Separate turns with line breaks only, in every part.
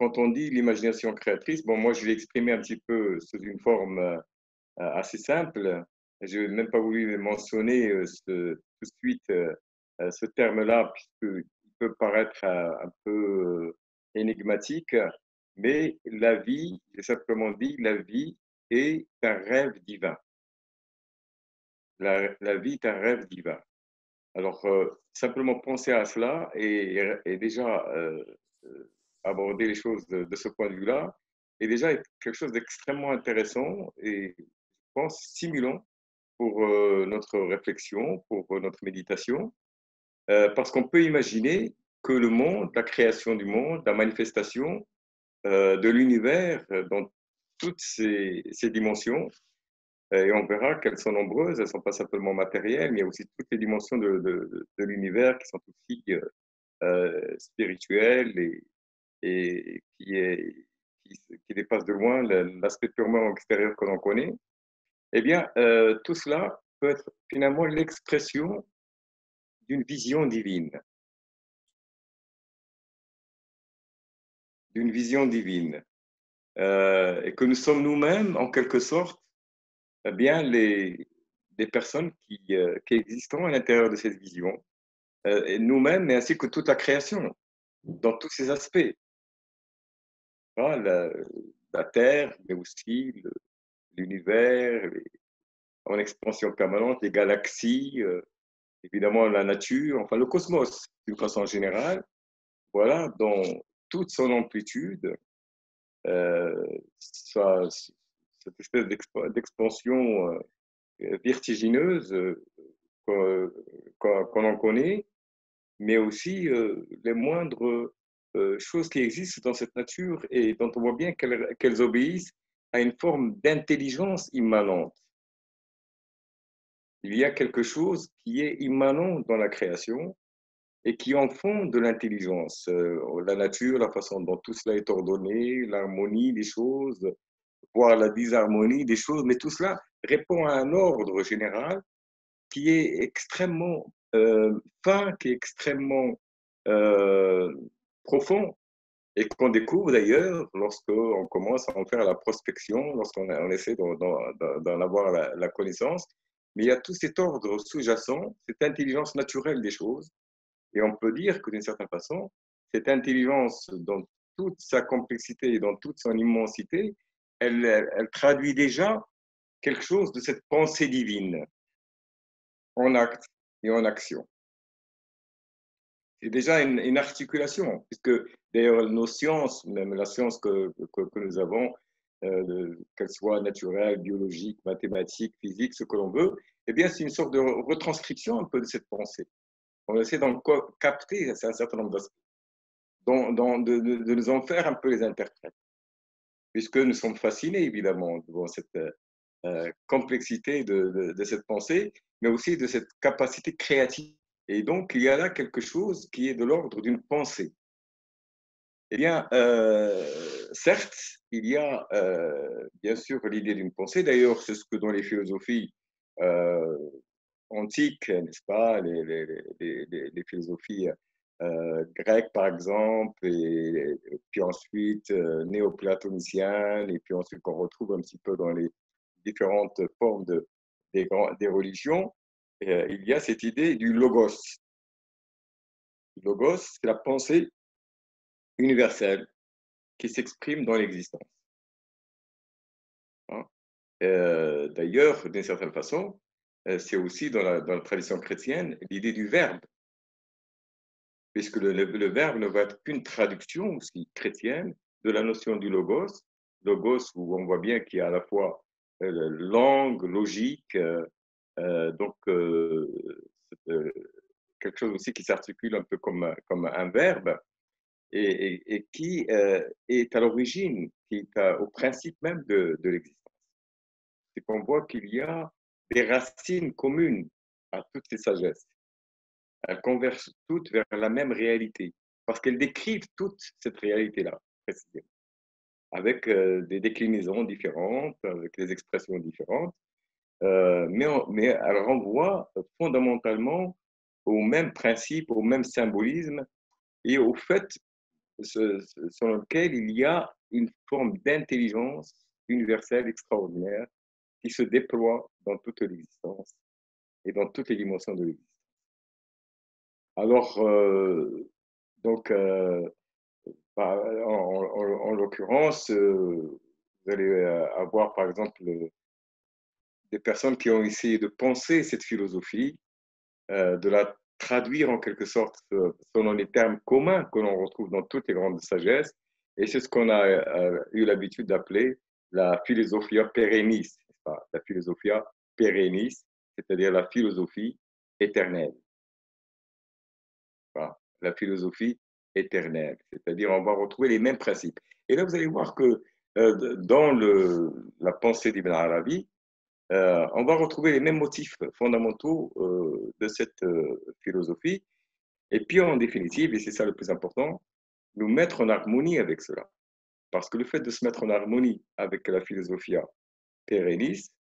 quand on dit l'imagination créatrice, bon, moi, je l'ai exprimé un petit peu sous une forme assez simple. Je n'ai même pas voulu mentionner tout de suite ce terme-là, puisqu'il peut paraître un peu énigmatique, mais la vie, j'ai simplement dit, la vie est un rêve divin. La vie est un rêve divin. Alors, simplement penser à cela et déjà aborder les choses de ce point de vue-là est déjà quelque chose d'extrêmement intéressant et je pense stimulant pour notre réflexion, pour notre méditation, parce qu'on peut imaginer que le monde, la création du monde, la manifestation de l'univers dans toutes ses dimensions, et on verra qu'elles sont nombreuses, elles ne sont pas simplement matérielles, mais il y a aussi toutes les dimensions de l'univers qui sont aussi spirituelles et qui dépassent de loin l'aspect purement extérieur que l'on connaît. Eh bien, tout cela peut être finalement l'expression d'une vision divine, d'une vision divine, et que nous sommes nous-mêmes, en quelque sorte, eh bien, les personnes qui existons à l'intérieur de cette vision, et nous-mêmes, mais ainsi que toute la création, dans tous ses aspects. Voilà, la Terre, mais aussi l'univers, en expansion permanente, les galaxies, évidemment la nature, enfin le cosmos d'une façon générale, voilà, dans toute son amplitude, euh, cette espèce d'expansion vertigineuse qu'on en connaît, mais aussi les moindres choses qui existent dans cette nature et dont on voit bien qu'elles obéissent à une forme d'intelligence immanente. Il y a quelque chose qui est immanent dans la création et qui en font de l'intelligence. La nature, la façon dont tout cela est ordonné, l'harmonie des choses, voire la disharmonie des choses, mais tout cela répond à un ordre général qui est extrêmement fin, qui est extrêmement euh, profond et qu'on découvre d'ailleurs lorsqu'on commence à en faire la prospection, lorsqu'on essaie d'en avoir la connaissance. Mais il y a tout cet ordre sous-jacent, cette intelligence naturelle des choses. Et on peut dire que d'une certaine façon, cette intelligence, dans toute sa complexité et dans toute son immensité, elle traduit déjà quelque chose de cette pensée divine en acte et en action. C'est déjà une articulation, puisque d'ailleurs nos sciences, même la science que nous avons, qu'elle soit naturelle, biologique, mathématique, physique, ce que l'on veut, eh bien c'est une sorte de retranscription un peu de cette pensée. On essaie d'en capter un certain nombre d'aspects, de nous en faire un peu les interprètes, puisque nous sommes fascinés évidemment devant cette complexité de cette pensée, mais aussi de cette capacité créative. Et donc, il y a là quelque chose qui est de l'ordre d'une pensée. Eh bien, certes, il y a bien sûr l'idée d'une pensée. D'ailleurs, c'est ce que dans les philosophies euh, antiques, n'est-ce pas, les philosophies grecques, par exemple, et puis ensuite néoplatoniciennes, et puis ensuite qu'on retrouve un petit peu dans les différentes formes des religions, il y a cette idée du logos. Le logos, c'est la pensée universelle qui s'exprime dans l'existence. Hein. D'ailleurs, d'une certaine façon, c'est aussi dans la tradition chrétienne l'idée du verbe, puisque le verbe ne va être qu'une traduction aussi chrétienne de la notion du logos où on voit bien qu'il y a à la fois langue, logique, donc quelque chose aussi qui s'articule un peu comme un verbe et qui est à l'origine, qui est au principe même de l'existence. C'est qu'on voit qu'il y a des racines communes à toutes ces sagesses. Elles convergent toutes vers la même réalité, parce qu'elles décrivent toute cette réalité-là, précisément, avec des déclinaisons différentes, avec des expressions différentes, mais elles renvoient fondamentalement au même principe, au même symbolisme et au fait selon lequel il y a une forme d'intelligence universelle extraordinaire qui se déploie dans toute l'existence et dans toutes les dimensions de l'existence. Alors, donc, en l'occurrence, vous allez avoir, par exemple, des personnes qui ont essayé de penser cette philosophie, de la traduire en quelque sorte selon les termes communs que l'on retrouve dans toutes les grandes sagesses. Et c'est ce qu'on a eu l'habitude d'appeler la philosophia perennis, la philosophia perennis, c'est-à-dire la philosophie éternelle. Voilà, la philosophie éternelle, c'est-à-dire on va retrouver les mêmes principes. Et là, vous allez voir que dans la pensée d'Ibn Arabi, on va retrouver les mêmes motifs fondamentaux de cette philosophie. Et puis, en définitive, et c'est ça le plus important, nous mettre en harmonie avec cela. Parce que le fait de se mettre en harmonie avec la philosophia perennis,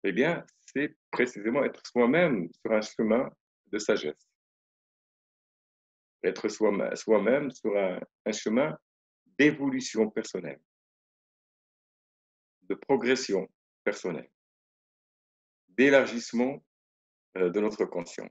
eh bien, c'est précisément être soi-même sur un chemin de sagesse. Être soi-même sur un chemin d'évolution personnelle, de progression personnelle, d'élargissement de notre conscience.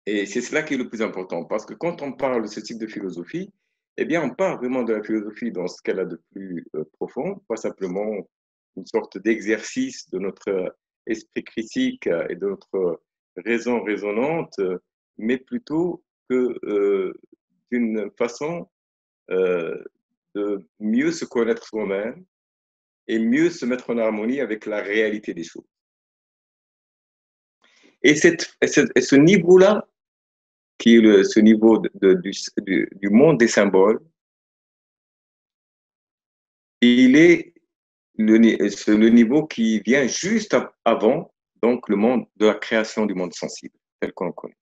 Et c'est cela qui est le plus important, parce que quand on parle de ce type de philosophie, eh bien, on parle vraiment de la philosophie dans ce qu'elle a de plus profond, pas simplement une sorte d'exercice de notre esprit critique et de notre raison raisonnante, mais plutôt que d'une façon de mieux se connaître soi-même et mieux se mettre en harmonie avec la réalité des choses. Et ce niveau-là, qui est ce niveau du monde des symboles, il est le niveau qui vient juste avant donc le monde de la création du monde sensible, tel qu'on le connaît.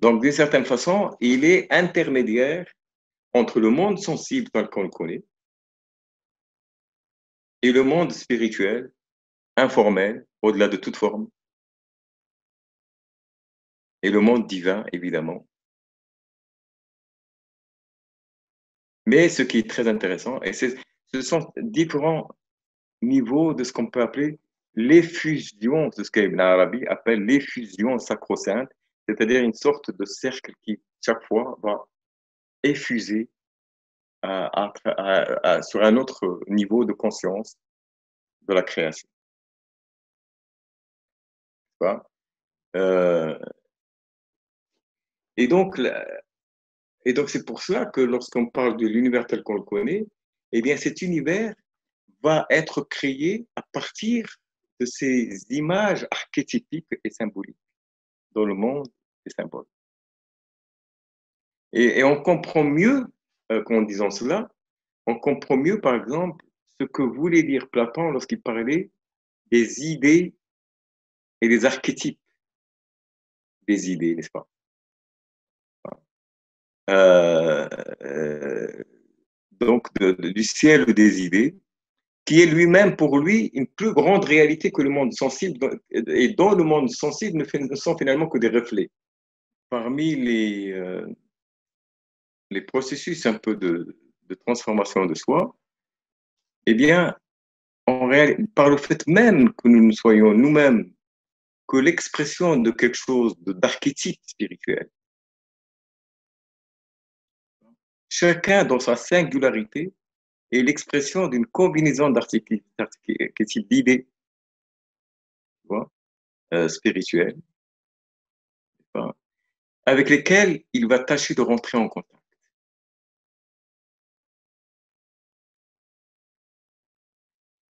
Donc, d'une certaine façon, il est intermédiaire entre le monde sensible tel qu'on le connaît et le monde spirituel, informel, au-delà de toute forme, et le monde divin, évidemment. Mais ce qui est très intéressant, et ce sont différents niveaux de ce qu'on peut appeler l'effusion, de ce qu'Ibn Arabi appelle l'effusion sacro-sainte, c'est-à-dire une sorte de cercle qui, chaque fois, va effuser sur un autre niveau de conscience de la création. Euh, et donc, c'est pour cela que lorsqu'on parle de l'univers tel qu'on le connaît, eh bien, cet univers va être créé à partir de ces images archétypiques et symboliques dans le monde des symboles. Et on comprend mieux, qu'en disant cela, on comprend mieux, par exemple, ce que voulait dire Platon lorsqu'il parlait des idées et des archétypes des idées, n'est-ce pas? Euh, euh, donc, du ciel des idées, qui est lui-même pour lui une plus grande réalité que le monde sensible, et dont le monde sensible ne sont finalement que des reflets. Parmi les processus un peu de transformation de soi, eh bien, par le fait même que nous soyons nous-mêmes que l'expression de quelque chose d'archétype spirituel, chacun dans sa singularité est l'expression d'une combinaison d'archétypes d'idées spirituelles, avec lesquelles il va tâcher de rentrer en contact.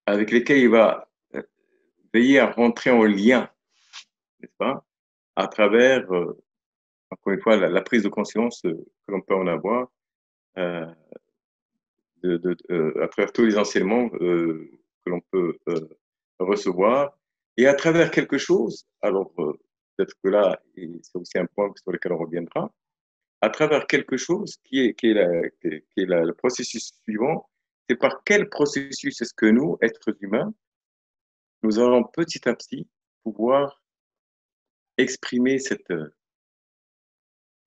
Avec lesquels il va veiller à rentrer en lien, n'est-ce pas, à travers, encore une fois, la prise de conscience que l'on peut en avoir, euh, à travers tous les enseignements que l'on peut recevoir, et à travers quelque chose, alors peut-être que là, c'est aussi un point sur lequel on reviendra, à travers quelque chose qui est le processus suivant, c'est par quel processus est-ce que nous, êtres humains, nous allons petit à petit pouvoir exprimer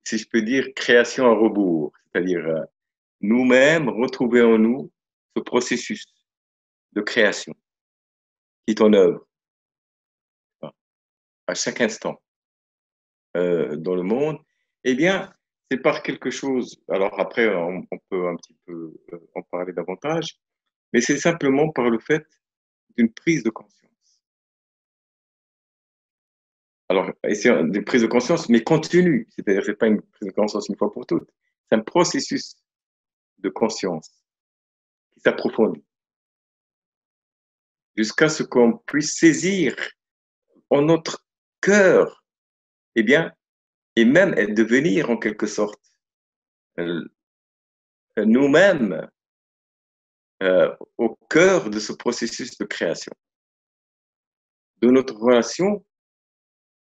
si je peux dire, création à rebours, c'est-à-dire nous-mêmes retrouver en nous ce processus de création qui est en œuvre à chaque instant dans le monde, eh bien, c'est par quelque chose. Alors après, on peut un petit peu en parler davantage, mais c'est simplement par le fait d'une prise de conscience. Alors, c'est une prise de conscience, mais continue, c'est-à-dire que ce n'est pas une prise de conscience une fois pour toutes. C'est un processus de conscience qui s'approfondit jusqu'à ce qu'on puisse saisir en notre cœur, eh bien, et même devenir en quelque sorte nous-mêmes au cœur de ce processus de création, de notre relation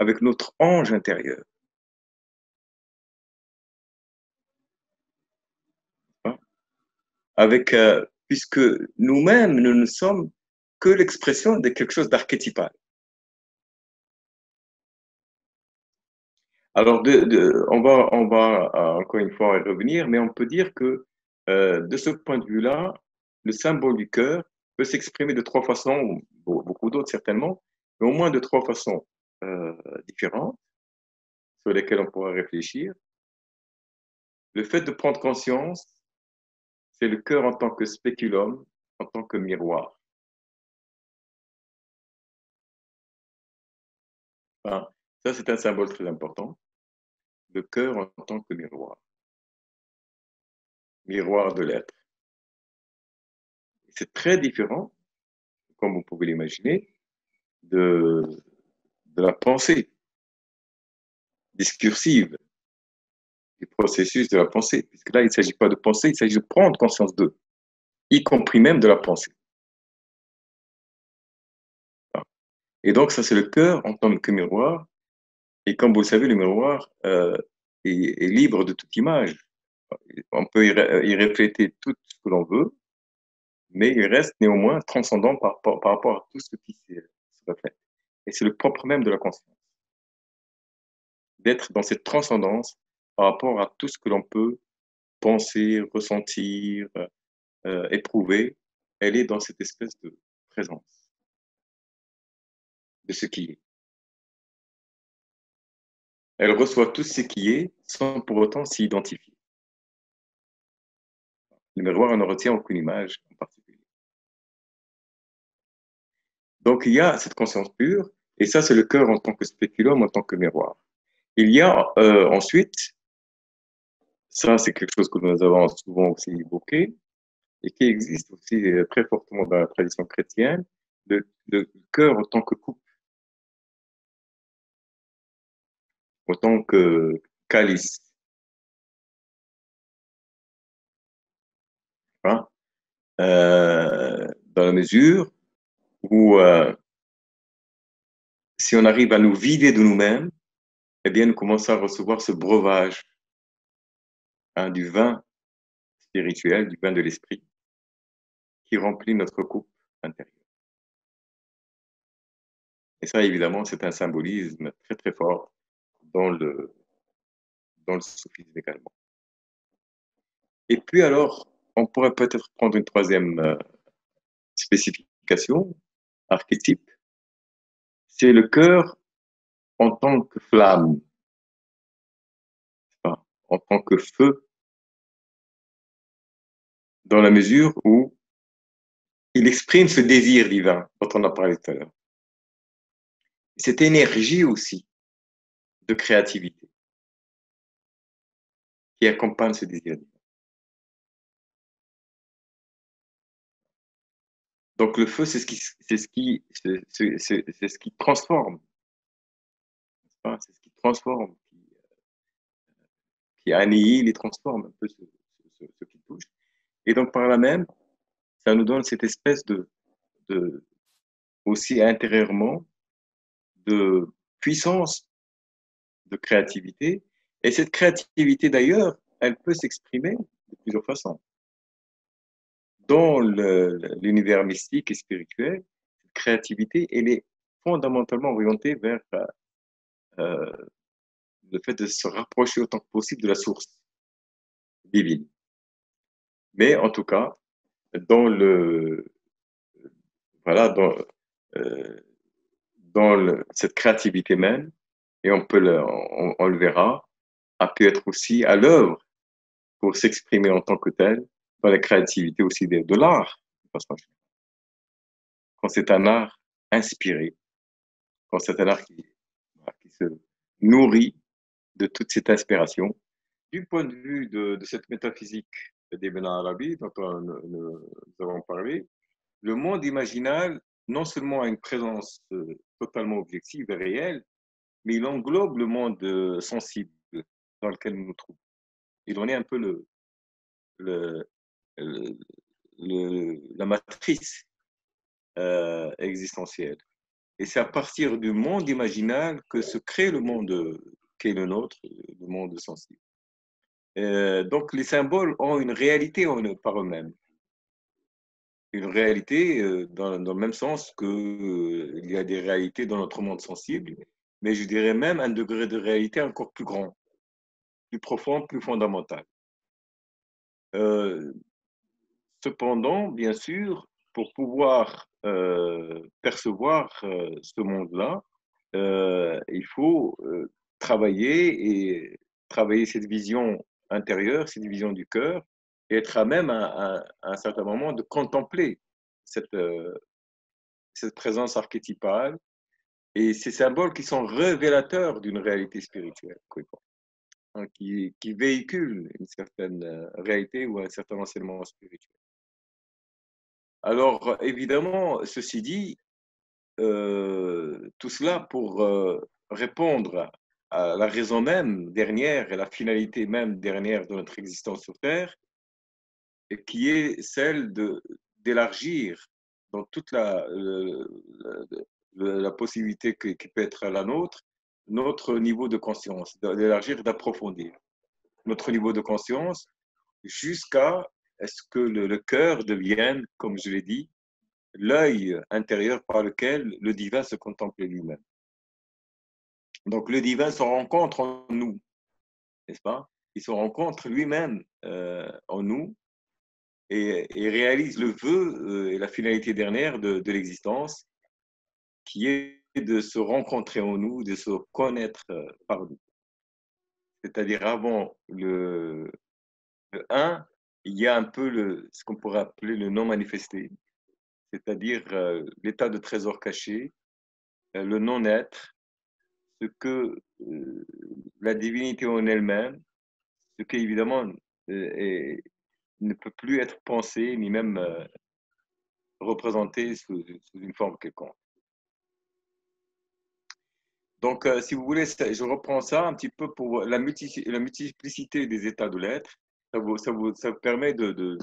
avec notre ange intérieur. Hein, avec, puisque nous-mêmes, nous ne sommes que l'expression de quelque chose d'archétypal. Alors, on va encore une fois y revenir, mais on peut dire que de ce point de vue-là, le symbole du cœur peut s'exprimer de trois façons, beaucoup d'autres certainement, mais au moins de trois façons différentes sur lesquelles on pourra réfléchir. Le fait de prendre conscience, c'est le cœur en tant que spéculum, en tant que miroir. Hein, ça, c'est un symbole très important. Le cœur en tant que miroir, miroir de l'être. C'est très différent, comme vous pouvez l'imaginer, de la pensée discursive, du processus de la pensée. Puisque là, il ne s'agit pas de penser, il s'agit de prendre conscience d'eux, y compris même de la pensée. Et donc, ça, c'est le cœur en tant que miroir. Et comme vous le savez, le miroir est libre de toute image. On peut y refléter tout ce que l'on veut, mais il reste néanmoins transcendant par rapport à tout ce qui se reflète. Et c'est le propre même de la conscience, d'être dans cette transcendance par rapport à tout ce que l'on peut penser, ressentir, éprouver. Elle est dans cette espèce de présence de ce qui est. Elle reçoit tout ce qui est sans pour autant s'y identifier. Le miroir ne retient aucune image en particulier. Donc il y a cette conscience pure, et ça c'est le cœur en tant que spéculum, en tant que miroir. Il y a ensuite, ça c'est quelque chose que nous avons souvent aussi évoqué, et qui existe aussi très fortement dans la tradition chrétienne, le cœur en tant que coupe, en tant que calice. Hein, dans la mesure où si on arrive à nous vider de nous-mêmes, eh bien, nous commençons à recevoir ce breuvage hein, du vin spirituel, du vin de l'esprit, qui remplit notre coupe intérieure. Et ça, évidemment, c'est un symbolisme très, très fort dans le soufisme également. Et puis alors, on pourrait peut-être prendre une troisième spécification, archétype, c'est le cœur en tant que flamme, en tant que feu, dans la mesure où il exprime ce désir divin dont on a parlé tout à l'heure. Cette énergie aussi de créativité qui accompagne ce désir divin. Donc le feu, c'est ce qui transforme, c'est ce qui transforme, qui annihile et transforme un peu ce qui touche. Et donc par là même, ça nous donne cette espèce de aussi intérieurement de puissance de créativité. Et cette créativité d'ailleurs, elle peut s'exprimer de plusieurs façons. Dans l'univers mystique et spirituel, cette créativité, elle est fondamentalement orientée vers le fait de se rapprocher autant que possible de la source divine. Mais en tout cas, dans le, voilà, euh, cette créativité même, et on le verra, a pu être aussi à l'œuvre pour s'exprimer en tant que tel, dans la créativité aussi de l'art. Quand c'est un art inspiré, quand c'est un art qui se nourrit de toute cette inspiration, du point de vue de cette métaphysique d'Ibn Arabi dont nous avons parlé, le monde imaginal non seulement a une présence totalement objective et réelle, mais il englobe le monde sensible dans lequel nous nous trouvons. Il en est un peu le, le- la matrice existentielle. Et c'est à partir du monde imaginal que se crée le monde qui est le nôtre, le monde sensible. Donc les symboles ont une réalité par eux-mêmes. Une réalité dans le même sens que il y a des réalités dans notre monde sensible, mais je dirais même un degré de réalité encore plus grand, plus profond, plus fondamental. Euh, Cependant, bien sûr, pour pouvoir percevoir ce monde-là, il faut travailler et travailler cette vision intérieure, cette vision du cœur, et être à même à un certain moment de contempler cette, cette présence archétypale et ces symboles qui sont révélateurs d'une réalité spirituelle, hein, qui véhiculent une certaine réalité ou un certain enseignement spirituel. Alors, évidemment, ceci dit, tout cela pour répondre à la raison même dernière et la finalité même dernière de notre existence sur Terre, et qui est celle d'élargir dans toute la possibilité qui peut être la nôtre, notre niveau de conscience, d'élargir, d'approfondir notre niveau de conscience jusqu'à ce que le cœur devienne, comme je l'ai dit, l'œil intérieur par lequel le divin se contemple lui-même. Donc le divin se rencontre en nous, n'est-ce pas? Il se rencontre lui-même en nous et réalise le vœu et la finalité dernière de l'existence, qui est de se rencontrer en nous, de se connaître par nous. C'est-à-dire avant le 1, il y a un peu ce qu'on pourrait appeler le non manifesté, c'est-à-dire l'état de trésor caché, le non-être, ce que la divinité en elle-même, ce qui évidemment ne peut plus être pensé ni même représenté sous une forme quelconque. Donc, si vous voulez, je reprends ça un petit peu pour la multiplicité des états de l'être. Ça vous permet de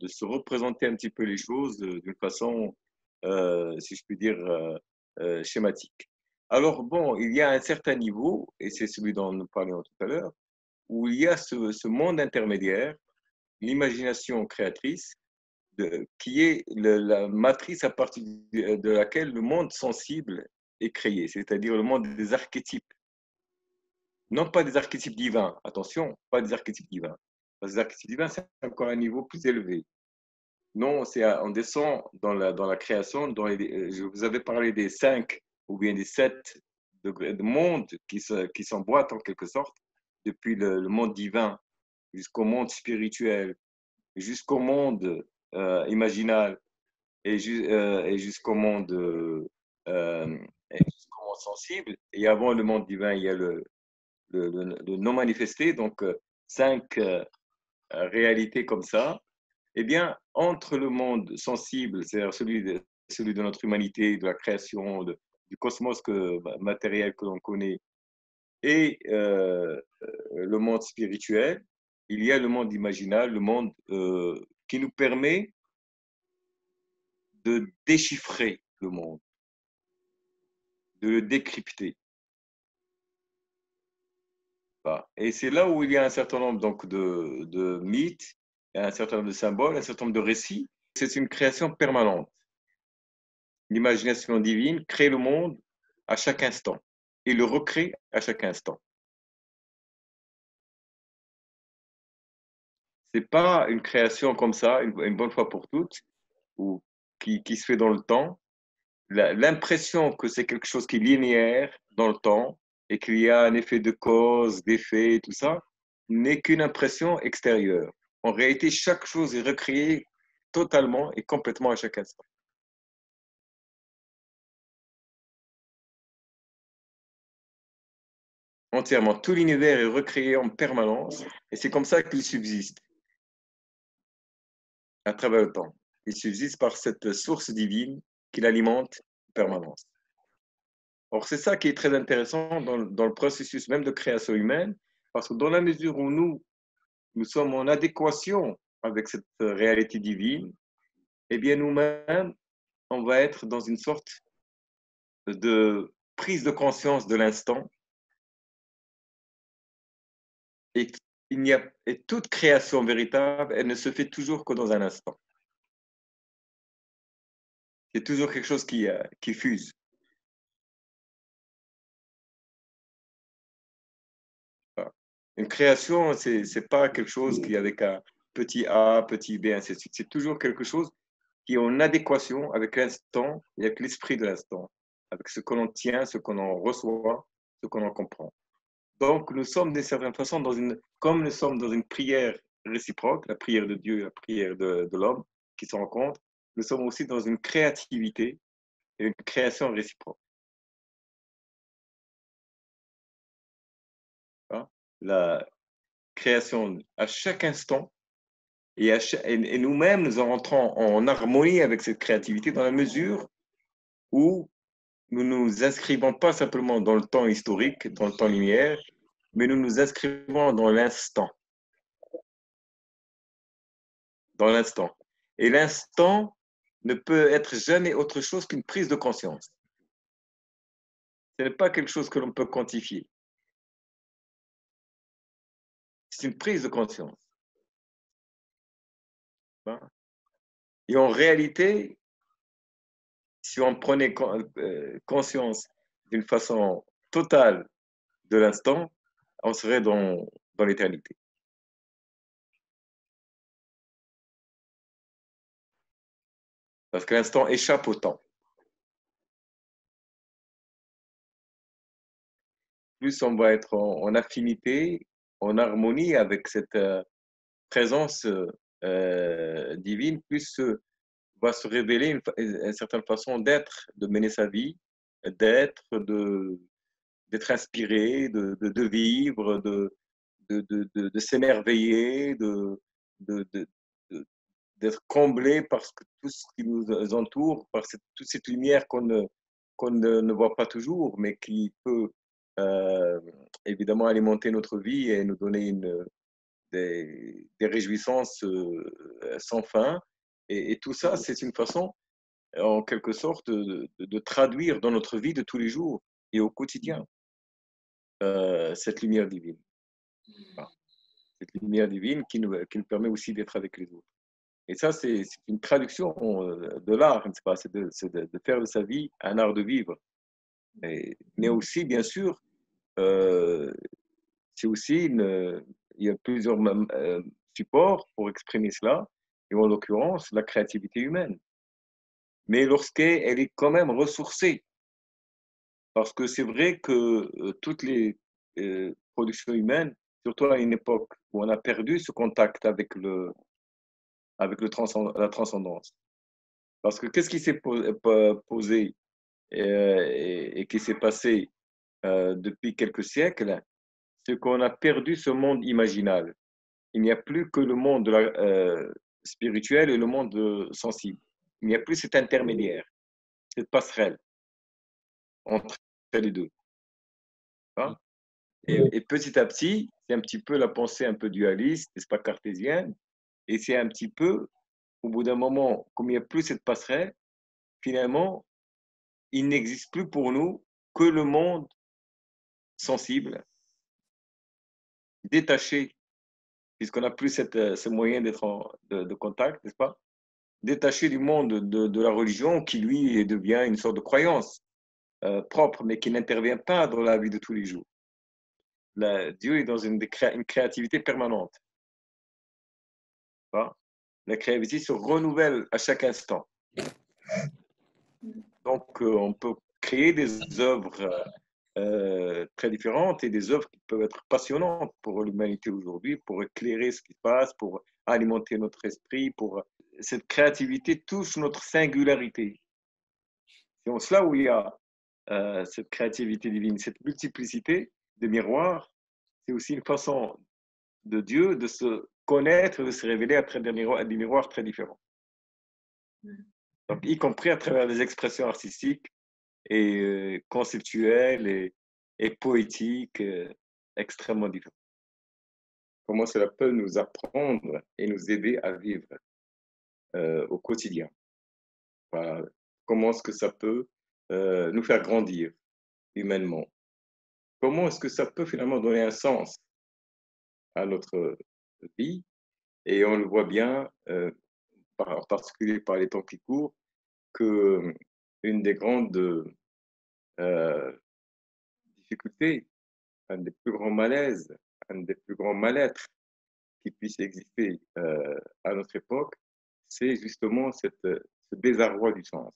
se représenter un petit peu les choses d'une façon, si je puis dire, schématique. Alors, bon, il y a un certain niveau, et c'est celui dont nous parlions tout à l'heure, où il y a ce monde intermédiaire, l'imagination créatrice, qui est la matrice à partir de laquelle le monde sensible est créé, c'est-à-dire le monde des archétypes. Non pas des archétypes divins, attention, pas des archétypes divins. Parce que les archétypes divins, c'est encore un niveau plus élevé. Non, on descend dans la création. Je vous avais parlé des 5 ou bien des 7 degrés de monde qui s'emboîtent en quelque sorte, depuis le monde divin jusqu'au monde spirituel, jusqu'au monde imaginal et jusqu'au monde, jusqu'au monde sensible. Et avant le monde divin, il y a le non manifesté, donc 5 réalités comme ça. Eh bien, entre le monde sensible, c'est-à-dire celui de notre humanité, de la création, du cosmos matériel que l'on connaît, et le monde spirituel, il y a le monde imaginal, le monde qui nous permet de déchiffrer le monde, de le décrypter. Voilà. Et c'est là où il y a un certain nombre donc, de mythes, un certain nombre de symboles, un certain nombre de récits. C'est une création permanente. L'imagination divine crée le monde à chaque instant et le recrée à chaque instant. C'est pas une création comme ça, une bonne fois pour toutes, ou qui se fait dans le temps. L'impression que c'est quelque chose qui est linéaire dans le temps et qu'il y a un effet de cause, d'effet, tout ça, n'est qu'une impression extérieure. En réalité, chaque chose est recréée totalement et complètement à chaque instant. Entièrement. Tout l'univers est recréé en permanence et c'est comme ça qu'il subsiste à travers le temps. Il subsiste par cette source divine qui l'alimente en permanence. Or, c'est ça qui est très intéressant dans le processus même de création humaine, parce que dans la mesure où nous sommes en adéquation avec cette réalité divine, eh bien nous-mêmes, on va être dans une sorte de prise de conscience de l'instant et, et toute création véritable, elle ne se fait toujours que dans un instant. C'est toujours quelque chose qui fuse. Une création, c'est pas quelque chose qui est avec un petit a, petit b, ainsi de suite. C'est toujours quelque chose qui est en adéquation avec l'instant et avec l'esprit de l'instant, avec ce que l'on tient, ce qu'on en reçoit, ce qu'on en comprend. Donc, nous sommes d'une certaine façon comme nous sommes dans une prière réciproque, la prière de Dieu et la prière de l'homme qui se rencontrent, nous sommes aussi dans une créativité et une création réciproque. Hein. La création à chaque instant et nous-mêmes, nous rentrons en harmonie avec cette créativité dans la mesure où nous ne nous inscrivons pas simplement dans le temps historique, dans le temps linéaire, mais nous nous inscrivons dans l'instant, dans l'instant. Et l'instant ne peut être jamais autre chose qu'une prise de conscience. Ce n'est pas quelque chose que l'on peut quantifier. C'est une prise de conscience. Et en réalité, si on prenait conscience d'une façon totale de l'instant, on serait dans l'éternité. Parce que l'instant échappe au temps. Plus on va être en affinité, en harmonie avec cette présence divine, plus va se révéler une certaine façon d'être, de mener sa vie, d'être, d'être inspiré, de vivre, de s'émerveiller, de, d'être comblé par tout ce qui nous entoure, par toute cette lumière qu'on ne voit pas toujours, mais qui peut euh, évidemment alimenter notre vie et nous donner des réjouissances sans fin. Et tout ça, c'est une façon, en quelque sorte, de traduire dans notre vie de tous les jours et au quotidien cette lumière divine. Voilà. Cette lumière divine qui nous permet aussi d'être avec les autres. Et ça, c'est une traduction de l'art, n'est-ce pas? C'est de faire de sa vie un art de vivre. Mais aussi, bien sûr, euh, c'est aussi il y a plusieurs supports pour exprimer cela, et en l'occurrence, la créativité humaine. Mais lorsqu'elle est quand même ressourcée, parce que c'est vrai que toutes les productions humaines, surtout à une époque où on a perdu ce contact avec la transcendance. Parce que qu'est-ce qui s'est posé et qui s'est passé depuis quelques siècles? C'est qu'on a perdu ce monde imaginal. Il n'y a plus que le monde spirituel et le monde sensible. Il n'y a plus cet intermédiaire, cette passerelle entre les deux. Hein. Et petit à petit, c'est un petit peu la pensée un peu dualiste, n'est-ce pas, cartésienne, et c'est un petit peu, au bout d'un moment, comme il n'y a plus cette passerelle, finalement, il n'existe plus pour nous que le monde sensible, détaché, puisqu'on n'a plus ce moyen d'être de contact, n'est-ce pas? Détaché du monde de la religion qui, lui, devient une sorte de croyance propre, mais qui n'intervient pas dans la vie de tous les jours. Dieu est dans une créativité permanente. pas. La créativité se renouvelle à chaque instant. Donc, on peut créer des œuvres très différentes et des œuvres qui peuvent être passionnantes pour l'humanité aujourd'hui, pour éclairer ce qui se passe, pour alimenter notre esprit, pour cette créativité touche notre singularité. C'est en cela où il y a cette créativité divine, cette multiplicité de miroirs. C'est aussi une façon de Dieu de se connaître, de se révéler à travers des miroirs très différents. Donc, y compris à travers des expressions artistiques et conceptuelles et poétiques extrêmement différentes. Comment cela peut nous apprendre et nous aider à vivre au quotidien. Voilà. Comment est-ce que ça peut nous faire grandir humainement? Comment est-ce que ça peut finalement donner un sens à notre vie? Et on le voit bien, en particulier par les temps qui courent, que une des grandes difficultés, un des plus grands malaises, un des plus grands mal-être qui puisse exister à notre époque, c'est justement ce désarroi du sens,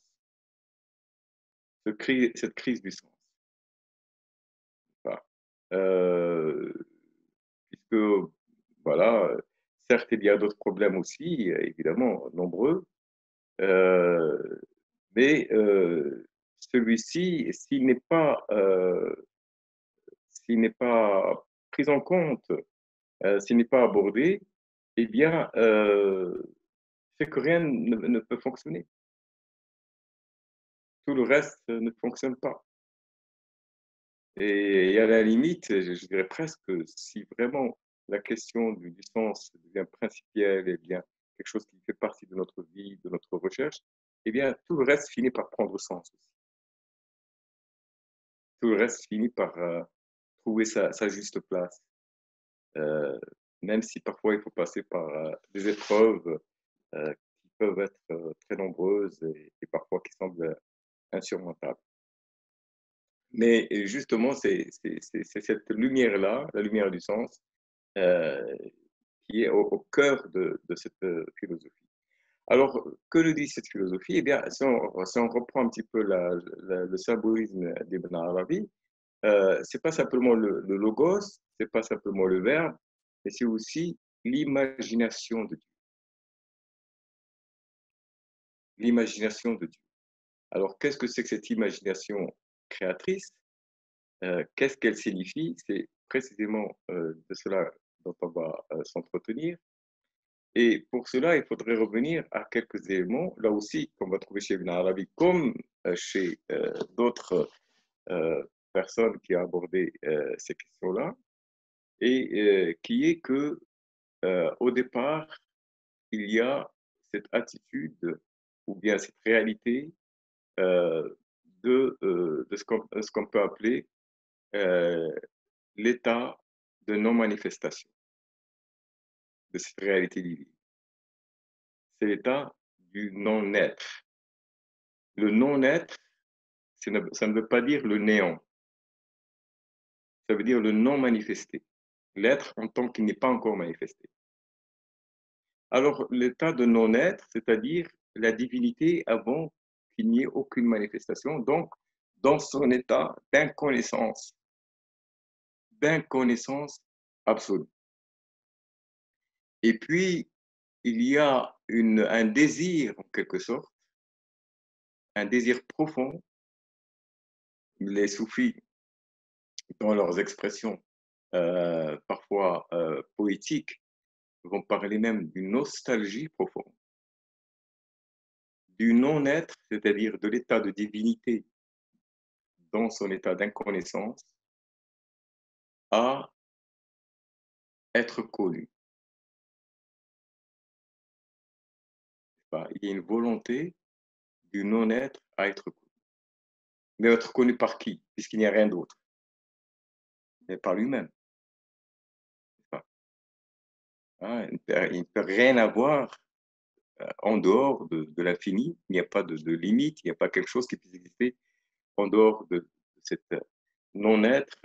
cette crise du sens. Voilà. Puisque, voilà, certes, il y a d'autres problèmes aussi, évidemment, nombreux, euh, mais celui-ci, s'il n'est pas pris en compte, s'il n'est pas abordé, eh bien, c'est que rien ne peut fonctionner. Tout le reste ne fonctionne pas. Et à la limite, je dirais presque que si vraiment la question du sens devient principielle et bien quelque chose qui fait partie de notre vie, de notre recherche, eh bien, tout le reste finit par prendre sens aussi. Tout le reste finit par trouver sa juste place. Euh, Même si parfois il faut passer par des épreuves qui peuvent être très nombreuses et parfois qui semblent insurmontables. Mais justement, c'est cette lumière-là, la lumière du sens, euh, qui est au cœur de cette philosophie. Alors, que nous dit cette philosophie? Eh bien, si on reprend un petit peu le symbolisme d'Ibn Arabi, c'est pas simplement le logos, c'est pas simplement le verbe, mais c'est aussi l'imagination de Dieu. L'imagination de Dieu. Alors, qu'est-ce que c'est que cette imagination créatrice? Qu'est-ce qu'elle signifie? C'est précisément de cela dont on va s'entretenir. Et pour cela, il faudrait revenir à quelques éléments, là aussi, qu'on va trouver chez Ibn Arabi, comme chez d'autres personnes qui ont abordé ces questions-là, et qui est que au départ, il y a cette attitude ou bien cette réalité euh, de ce qu'on peut appeler euh, l'état de non-manifestation de cette réalité divine. C'est l'état du non-être. Le non-être, ça ne veut pas dire le néant, ça veut dire le non-manifesté, l'être en tant qu'il n'est pas encore manifesté. Alors, l'état de non-être, c'est-à-dire la divinité avant qu'il n'y ait aucune manifestation, donc dans son état d'inconnaissance absolue. Et puis, il y a un désir, en quelque sorte, un désir profond. Les soufis, dans leurs expressions parfois poétiques, vont parler même d'une nostalgie profonde, du non-être, c'est-à-dire de l'état de divinité dans son état d'inconnaissance, à être connu. Il y a une volonté du non-être à être connu. Mais être connu par qui? Puisqu'il n'y a rien d'autre. Mais par lui-même. Hein, il ne peut rien avoir en dehors de l'infini. Il n'y a pas de limite, il n'y a pas quelque chose qui puisse exister en dehors de cet non-être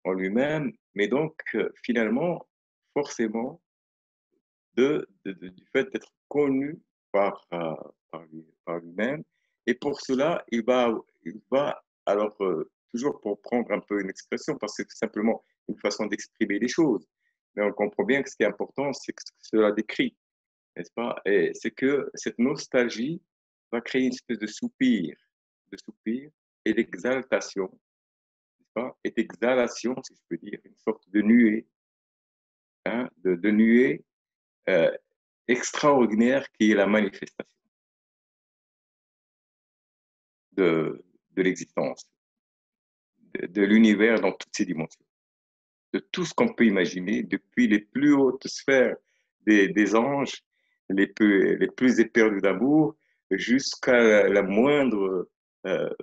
en lui-même. Mais donc, finalement, forcément, du fait d'être connu par lui-même. Et pour cela, il va alors, toujours pour prendre un peu une expression, parce que c'est simplement une façon d'exprimer les choses. Mais on comprend bien que ce qui est important, c'est que cela décrit, n'est-ce pas? Et c'est que cette nostalgie va créer une espèce de soupir et d'exaltation, n'est-ce pas? Et d'exhalation, si je peux dire, une sorte de nuée, hein, de nuée euh, extraordinaire qui est la manifestation de, de l'existence, de l'univers dans toutes ses dimensions, de tout ce qu'on peut imaginer, depuis les plus hautes sphères des anges, les plus éperdus d'amour, jusqu'à la moindre euh,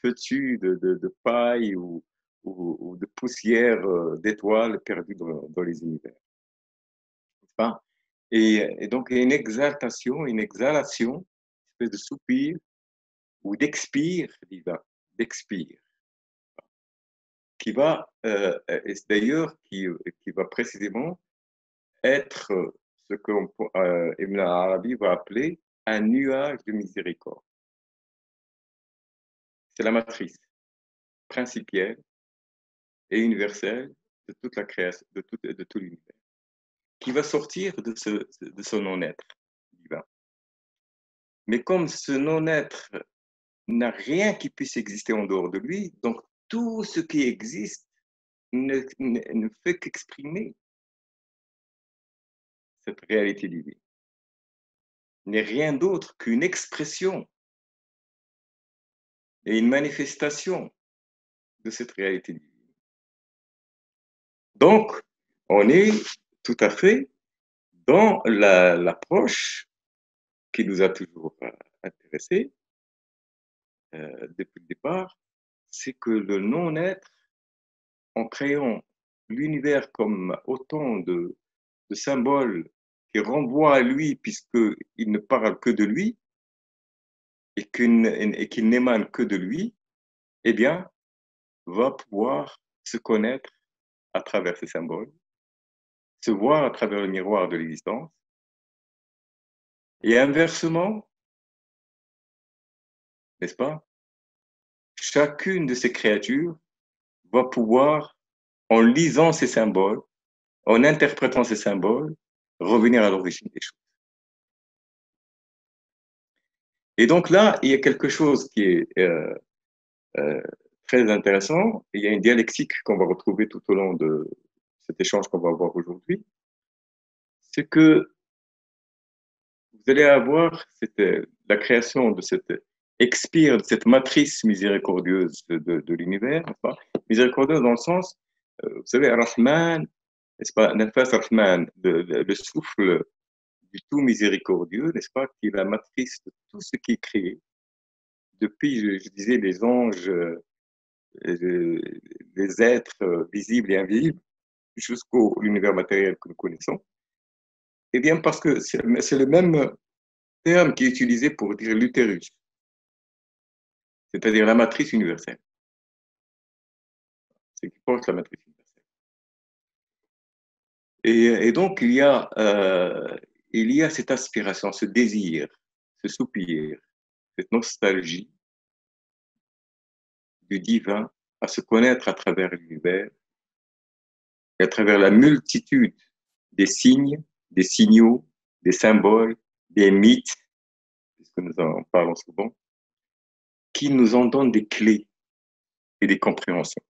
feuille de paille ou de poussière d'étoiles perdues dans les univers. Pas? Et donc, il y a une exaltation, une exhalation, une espèce de soupir ou d'expire divin, d'expire, qui va, et d'ailleurs, qui va précisément être ce que Ibn Arabi va appeler un nuage de miséricorde. C'est la matrice principielle et universelle de toute la création, de tout l'univers, qui va sortir de ce non-être divin. Mais comme ce non-être n'a rien qui puisse exister en dehors de lui, donc tout ce qui existe ne fait qu'exprimer cette réalité divine. N'est rien d'autre qu'une expression et une manifestation de cette réalité divine. Donc, on est tout à fait dans l'approche qui nous a toujours intéressés depuis le départ, c'est que le non-être, en créant l'univers comme autant de symboles qui renvoient à lui puisqu'il ne parle que de lui et qu'il n'émane que de lui, eh bien, va pouvoir se connaître à travers ces symboles, se voir à travers le miroir de l'existence. Et inversement, n'est-ce pas, chacune de ces créatures va pouvoir, en lisant ces symboles, en interprétant ces symboles, revenir à l'origine des choses. Et donc là, il y a quelque chose qui est euh, très intéressant. Il y a une dialectique qu'on va retrouver tout au long de cet échange qu'on va avoir aujourd'hui. C'est que vous allez avoir la création de cette expire, de cette matrice miséricordieuse de l'univers, miséricordieuse dans le sens, vous savez, Rahman, n'est-ce pas, Nafas Rahman, le souffle du tout miséricordieux, n'est-ce pas, qui est la matrice de tout ce qui est créé, depuis, je disais, les anges, les êtres visibles et invisibles, jusqu'au l'univers matériel que nous connaissons. Eh bien, parce que c'est le même terme qui est utilisé pour dire l'utérus, c'est-à-dire la matrice universelle. C'est qui porte la matrice universelle. Et donc, il y a cette aspiration, ce désir, ce soupir, cette nostalgie du divin à se connaître à travers l'univers et à travers la multitude des signes, des signaux, des symboles, des mythes, puisque nous en parlons souvent, qui nous en donnent des clés et des compréhensions.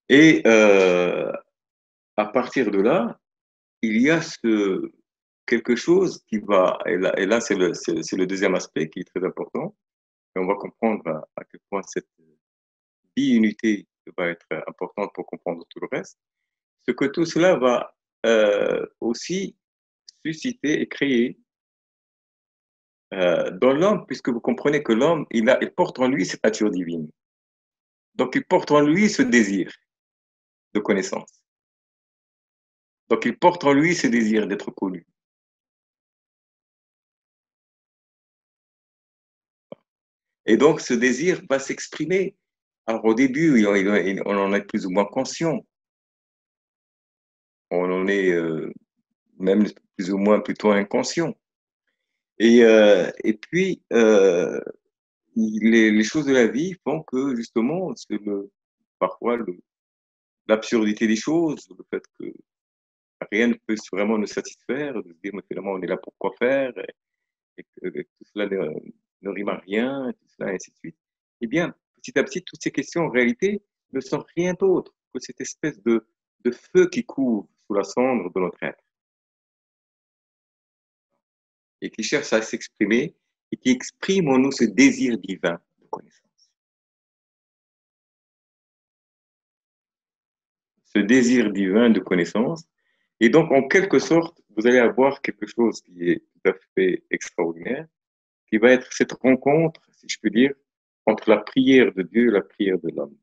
Et à partir de là, il y a quelque chose qui va, et là c'est le deuxième aspect qui est très important, et on va comprendre à quel point cette bi-unité va être importante pour comprendre tout le reste, c'est que tout cela va aussi susciter et créer dans l'homme, puisque vous comprenez que l'homme, il porte en lui cette nature divine. Donc, il porte en lui ce désir de connaissance. Donc, il porte en lui ce désir d'être connu. Et donc, ce désir va s'exprimer. Alors, au début, on en est plus ou moins conscient. On en est même plus ou moins plutôt inconscient. Et puis, les choses de la vie font que justement, parfois l'absurdité des choses, le fait que rien ne peut vraiment nous satisfaire, de se dire, mais finalement, on est là pour quoi faire, et que tout cela ne rime à rien, et tout cela, et ainsi de suite. Eh bien, petit à petit, toutes ces questions, en réalité, ne sont rien d'autre que cette espèce de feu qui couvre sous la cendre de notre être et qui cherche à s'exprimer et qui exprime en nous ce désir divin de connaissance. Ce désir divin de connaissance. Et donc, en quelque sorte, vous allez avoir quelque chose qui est tout à fait extraordinaire, qui va être cette rencontre, si je peux dire, entre la prière de Dieu et la prière de l'homme.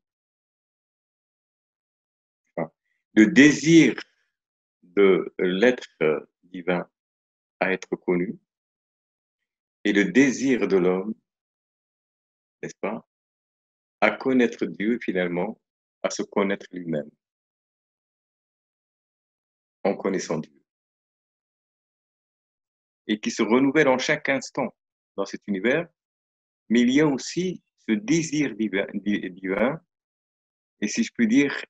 Enfin, le désir de l'être divin à être connu et le désir de l'homme, n'est-ce pas, à connaître Dieu finalement, à se connaître lui-même en connaissant Dieu et qui se renouvelle en chaque instant dans cet univers. Mais il y a aussi ce désir divin et si je peux dire,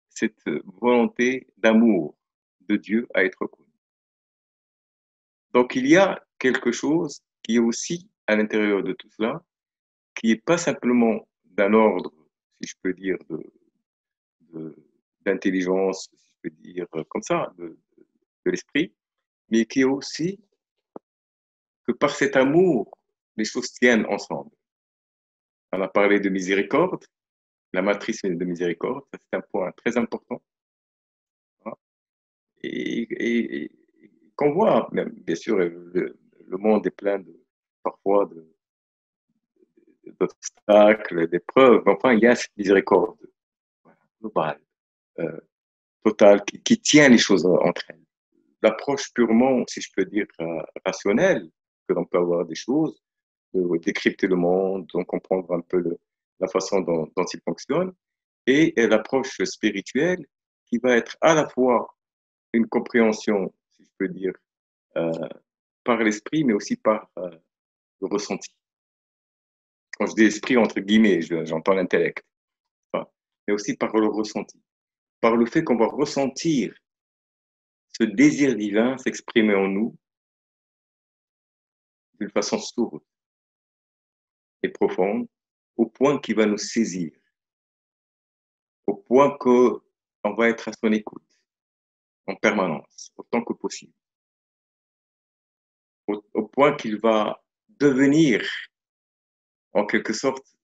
cette volonté d'amour de Dieu à être connu. Donc il y a quelque chose qui est aussi à l'intérieur de tout cela, qui n'est pas simplement d'un ordre, si je peux dire, d'intelligence, si je peux dire comme ça, de l'esprit, mais qui est aussi que par cet amour, les choses tiennent ensemble. On a parlé de miséricorde, la matrice de miséricorde, c'est un point très important. Hein, et qu'on voit, bien sûr, le monde est plein parfois d'obstacles, d'épreuves, mais enfin, il y a cette miséricorde globale, euh, totale, qui tient les choses entre elles. L'approche purement, si je peux dire, rationnelle que l'on peut avoir des choses, de décrypter le monde, de comprendre un peu la façon dont il fonctionne, et l'approche spirituelle qui va être à la fois une compréhension, si je peux dire, euh, par l'esprit, mais aussi par le ressenti. Quand je dis esprit, entre guillemets, j'entends l'intellect, enfin, mais aussi par le ressenti, par le fait qu'on va ressentir ce désir divin s'exprimer en nous d'une façon sourde et profonde, au point qu'il va nous saisir, au point qu'on va être à son écoute en permanence, autant que possible, au point qu'il va devenir, en quelque sorte,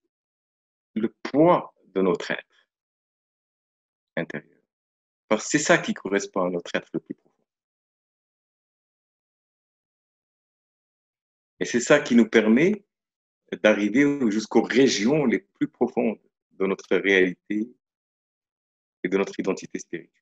le poids de notre être intérieur. Parce que c'est ça qui correspond à notre être le plus profond. Et c'est ça qui nous permet d'arriver jusqu'aux régions les plus profondes de notre réalité et de notre identité spirituelle.